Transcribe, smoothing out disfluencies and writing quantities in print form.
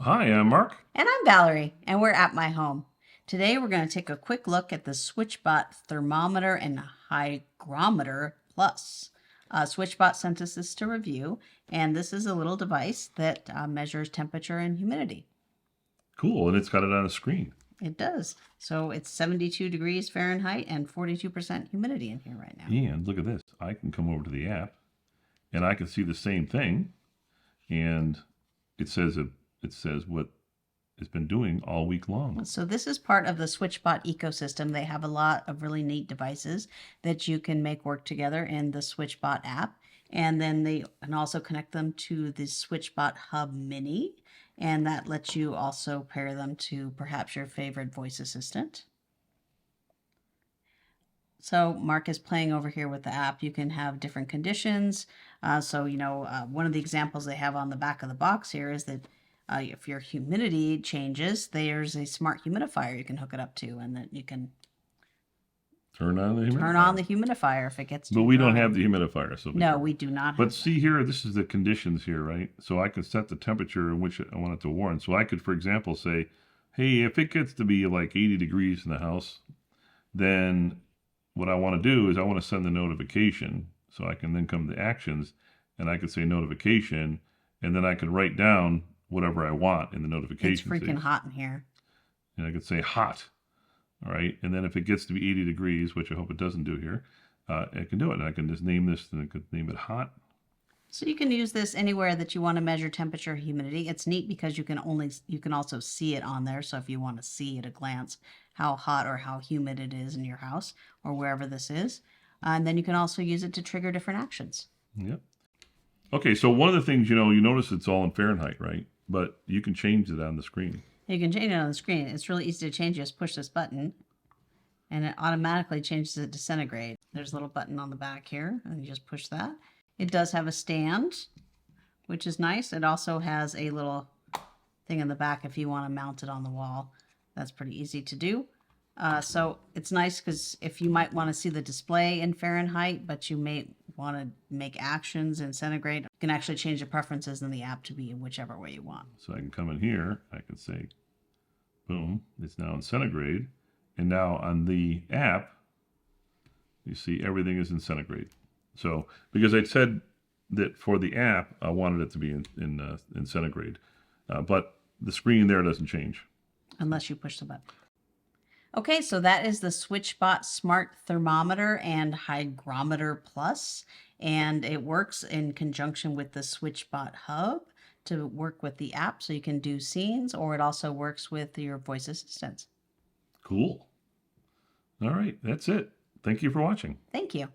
Hi, I'm Mark. And I'm Valerie, and we're at my home. Today we're going to take a quick look at the SwitchBot Thermometer and Hygrometer Plus. SwitchBot sent us this to review, and this is a little device that measures temperature and humidity. Cool, and it's got it on the screen. It does. So it's 72 degrees Fahrenheit and 42% humidity in here right now. And look at this. I can come over to the app, and I can see the same thing, and it says what it's been doing all week long. So this is part of the SwitchBot ecosystem. They have a lot of really neat devices that you can make work together in the SwitchBot app. And then they can also connect them to the SwitchBot Hub Mini. And that lets you also pair them to perhaps your favorite voice assistant. So Mark is playing over here with the app. You can have different conditions. One of the examples they have on the back of the box here is that if your humidity changes, there's a smart humidifier you can hook it up to, and that you can turn on the humidifier if it gets too But we dry. don't have the humidifier. So no, we do not. But see here, this is the conditions here, right? So I can set the temperature in which I want it to warn. So I could, for example, say, hey, if it gets to be like 80 degrees in the house, then what I want to do is I want to send the notification. So I can then come to actions, and I could say notification, and then I could write down whatever I want in the notification. It's freaking hot in here. And I could say hot. All right. And then if it gets to be 80 degrees, which I hope it doesn't do here, I can do it. And I can just name this, and I could name it hot. So you can use this anywhere that you want to measure temperature or humidity. It's neat because you can also see it on there. So if you want to see at a glance how hot or how humid it is in your house or wherever this is. And then you can also use it to trigger different actions. Yep. Okay, so one of the things, you notice it's all in Fahrenheit, right? But you can change it on the screen. You can change it on the screen. It's really easy to change. You just push this button, and it automatically changes it to centigrade. There's a little button on the back here, and you just push that. It does have a stand, which is nice. It also has a little thing in the back if you want to mount it on the wall. That's pretty easy to do. So it's nice because if you might want to see the display in Fahrenheit, but you may want to make actions in centigrade, you can actually change the preferences in the app to be whichever way you want. So I can come in here, I can say, boom, it's now in centigrade. And now on the app, you see everything is in centigrade. So because I said that for the app, I wanted it to be in centigrade, but the screen there doesn't change. Unless you push the button. Okay, so that is the SwitchBot Smart Thermometer and Hygrometer Plus, and it works in conjunction with the SwitchBot Hub to work with the app, so you can do scenes, or it also works with your voice assistants. Cool. All right, that's it. Thank you for watching. Thank you.